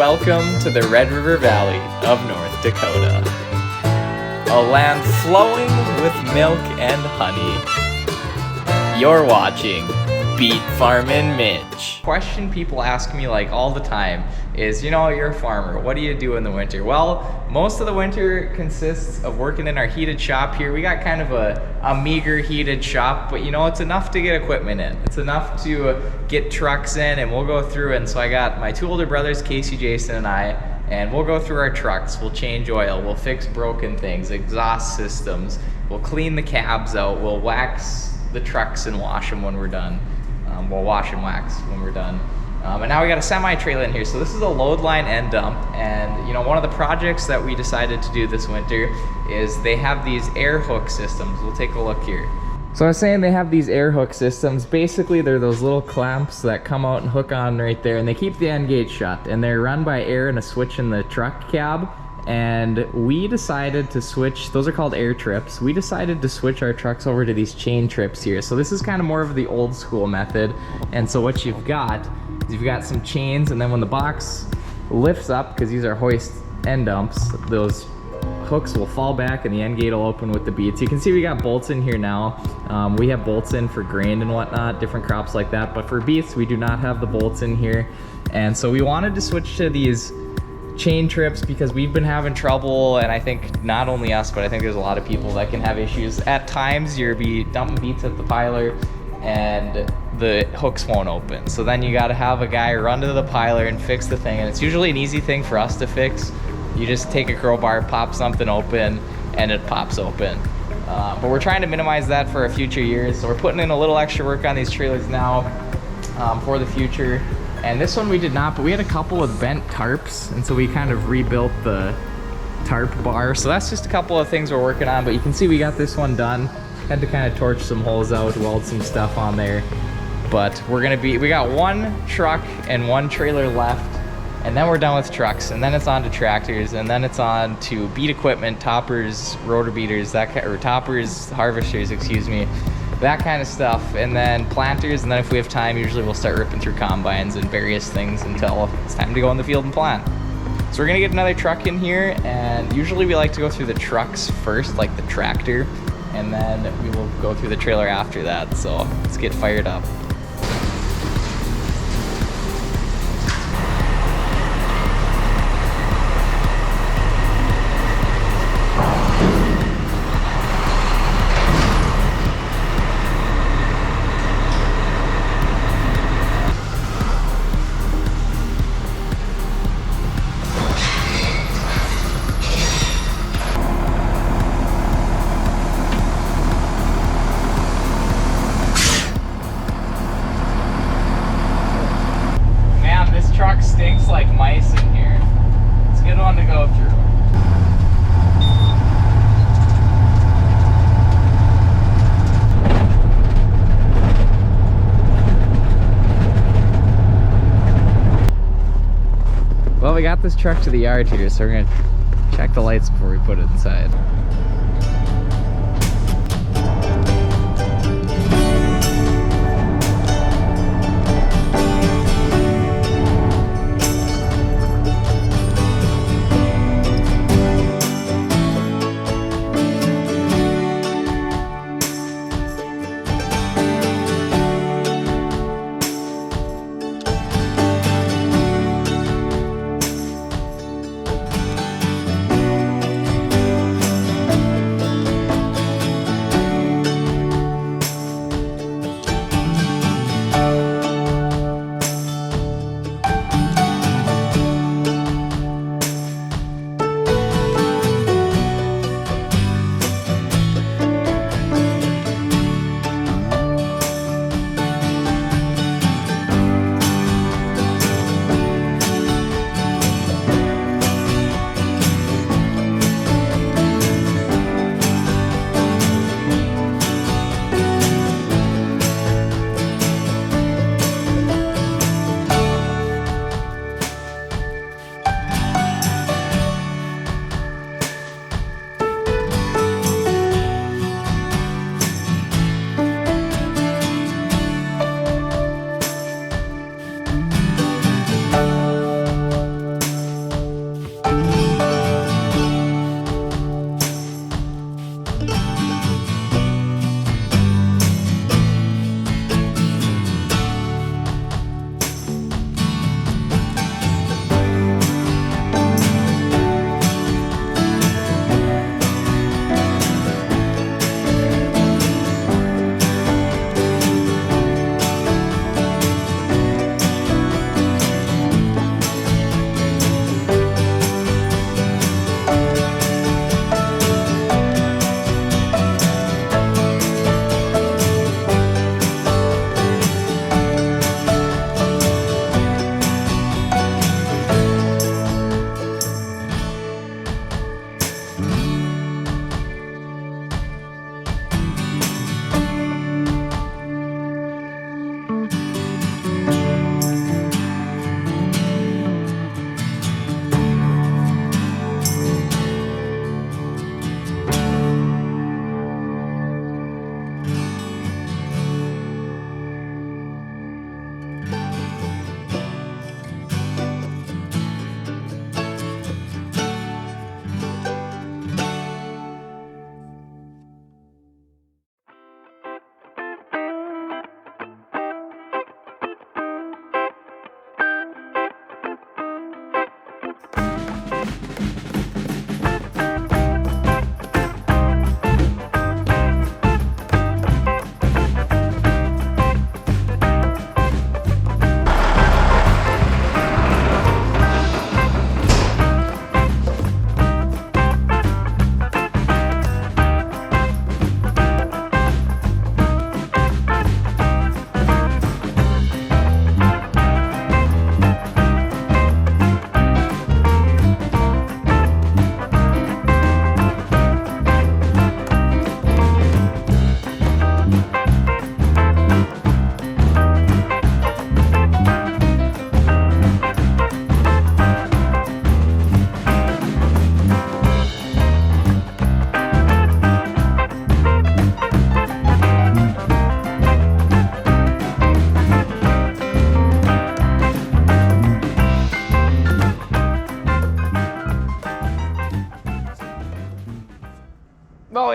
welcome to the Red River Valley of North Dakota. A land flowing with milk and honey. You're watching Beet Farmin Mitch. Question people ask me like all the time is, you're a farmer, what do you do in the winter? Well, most of the winter consists of working in our heated shop here. We got kind of a meager heated shop, but it's enough to get equipment in. It's enough to get trucks in, and we'll go through. And so I got my two older brothers, Casey, Jason, and I, and we'll go through our trucks. We'll change oil, we'll fix broken things, exhaust systems, we'll clean the cabs out, we'll wax the trucks and wash them when we're done. We'll wash and wax when we're done. And now we got a semi-trailer in here. So this is a load line end dump. And one of the projects that we decided to do this winter is they have these air hook systems. We'll take a look here. So I was saying they have these air hook systems. Basically, they're those little clamps that come out and hook on right there, and they keep the end gate shut. And they're run by air and a switch in the truck cab. And we decided to switch, those are called air trips. We decided to switch our trucks over to these chain trips here. So this is kind of more of the old school method. And so what you've got is you've got some chains, and then when the box lifts up, because these are hoist end dumps, those hooks will fall back and the end gate will open with the beets. You can see we got bolts in here now. We have bolts in for grain and whatnot, different crops like that. But for beets, we do not have the bolts in here. And so we wanted to switch to these chain trips because we've been having trouble, and I think not only us, but I think there's a lot of people that can have issues. At times you'll be dumping beets at the piler and the hooks won't open. So then you gotta have a guy run to the piler and fix the thing, and it's usually an easy thing for us to fix. You just take a crowbar, pop something open, and it pops open. But we're trying to minimize that for future years, so we're putting in a little extra work on these trailers now for the future. And this one we did not, but we had a couple of bent tarps, and so we kind of rebuilt the tarp bar. So that's just a couple of things we're working on, but you can see we got this one done. Had to kind of torch some holes out, weld some stuff on there. But we got one truck and one trailer left, and then we're done with trucks, and then it's on to tractors, and then it's on to beet equipment, toppers, rotor beaters, toppers, harvesters, excuse me. That kind of stuff, and then planters, and then if we have time, usually we'll start ripping through combines and various things until it's time to go in the field and plant. So we're gonna get another truck in here, and usually we like to go through the trucks first, like the tractor, and then we will go through the trailer after that. So let's get fired up. Stinks like mice in here. It's a good one to go through. Well, we got this truck to the yard here, so we're gonna check the lights before we put it inside.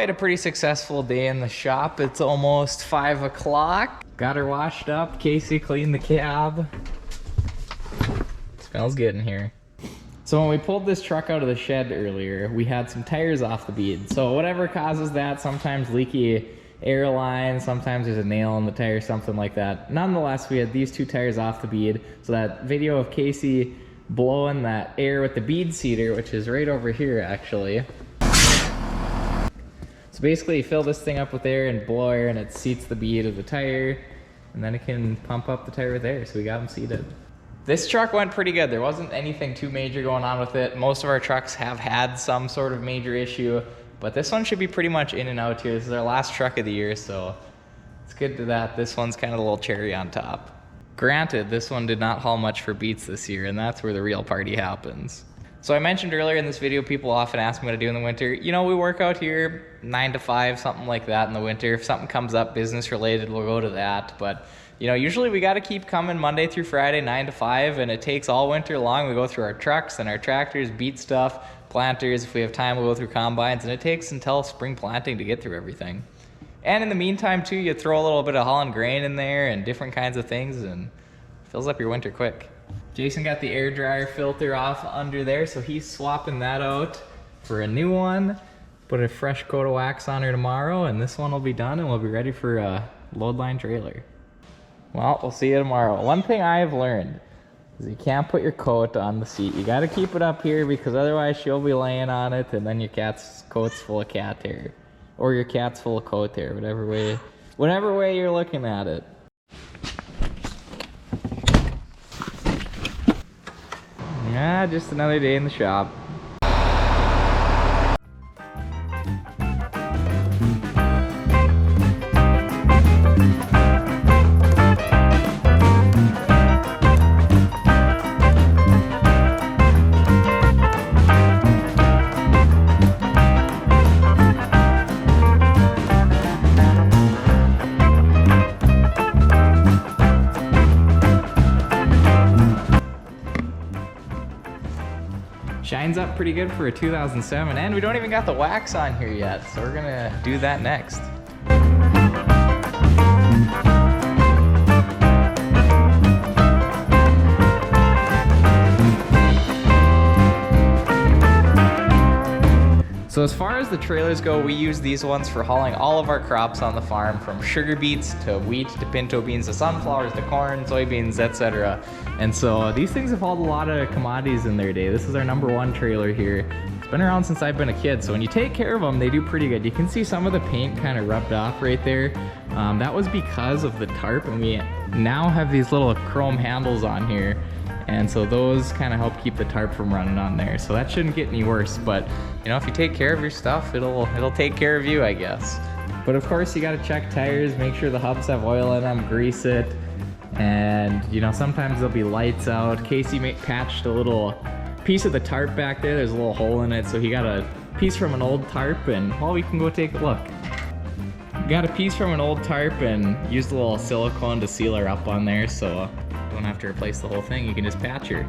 had a pretty successful day in the shop. It's almost 5 o'clock. Got her washed up. Casey cleaned the cab. Smells good in here. So when we pulled this truck out of the shed earlier, we had some tires off the bead. So whatever causes that, sometimes leaky air line, sometimes there's a nail in the tire, something like that. Nonetheless, we had these 2 tires off the bead. So that video of Casey blowing that air with the bead seeder, which is right over here actually. So basically you fill this thing up with air and blow air and it seats the bead of the tire, and then it can pump up the tire with air. So we got them seated. This truck went pretty good. There wasn't anything too major going on with it. Most of our trucks have had some sort of major issue, but this one should be pretty much in and out here. This is our last truck of the year, so it's good to that. This one's kind of a little cherry on top. Granted, this one did not haul much for beets this year, and that's where the real party happens. So I mentioned earlier in this video, people often ask me what I do in the winter. You know, we work out here 9 to 5, something like that in the winter. If something comes up business related, we'll go to that. But you know, usually we got to keep coming Monday through Friday, 9 to 5, and it takes all winter long. We go through our trucks and our tractors, beet stuff, planters. If we have time, we'll go through combines, and it takes until spring planting to get through everything. And in the meantime, too, you throw a little bit of hauling grain in there and different kinds of things, and it fills up your winter quick. Jason got the air dryer filter off under there, so he's swapping that out for a new one. Put a fresh coat of wax on her tomorrow, and this one will be done, and we'll be ready for a load line trailer. Well, we'll see you tomorrow. One thing I have learned is you can't put your coat on the seat. You got to keep it up here because otherwise she'll be laying on it and then your cat's coat's full of cat hair. Or your cat's full of coat hair, whatever way you're looking at it. Yeah, just another day in the shop. Shines up pretty good for a 2007, and we don't even got the wax on here yet, so we're gonna do that next. So as far as the trailers go, we use these ones for hauling all of our crops on the farm, from sugar beets to wheat to pinto beans to sunflowers to corn, soybeans, etc. And so these things have hauled a lot of commodities in their day. This is our #1 trailer here. It's been around since I've been a kid, so when you take care of them, they do pretty good. You can see some of the paint kind of rubbed off right there. That was because of the tarp, and we now have these little chrome handles on here. And so those kind of help keep the tarp from running on there. So that shouldn't get any worse, but you know, if you take care of your stuff, it'll take care of you, I guess. But of course you gotta check tires, make sure the hubs have oil in them, grease it. And you know, sometimes there'll be lights out. Casey patched a little piece of the tarp back there. There's a little hole in it, so he got a piece from an old tarp, and well, we can go take a look. Got a piece from an old tarp and used a little silicone to seal her up on there, so don't have to replace the whole thing. You can just patch her.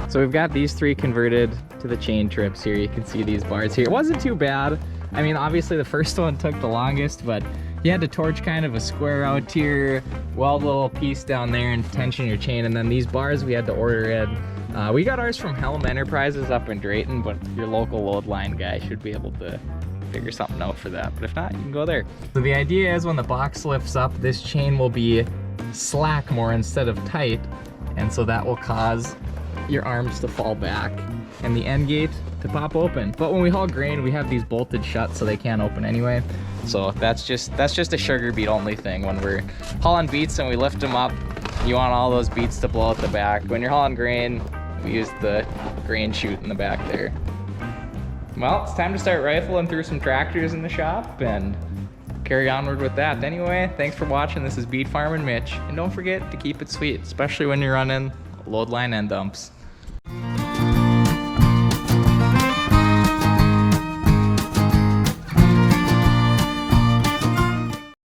So we've got these 3 converted to the chain trips here. You can see these bars here. It wasn't too bad. I mean, obviously the first one took the longest, but you had to torch kind of a square out here, weld a little piece down there and tension your chain, and then these bars we had to order in. We got ours from Helm Enterprises up in Drayton, but your local load line guy should be able to figure something out for that. But if not, you can go there. So the idea is when the box lifts up, this chain will be slack more instead of tight, and so that will cause your arms to fall back and the end gate to pop open. But when we haul grain, we have these bolted shut so they can't open anyway. So that's just a sugar beet only thing. When we're hauling beets and we lift them up, you want all those beets to blow out the back. When you're hauling grain, we use the grain chute in the back there. Well, it's time to start rifling through some tractors in the shop and carry onward with that. Anyway, thanks for watching. This is Beet Farmin Mitch, and don't forget to keep it sweet, especially when you're running load line end dumps.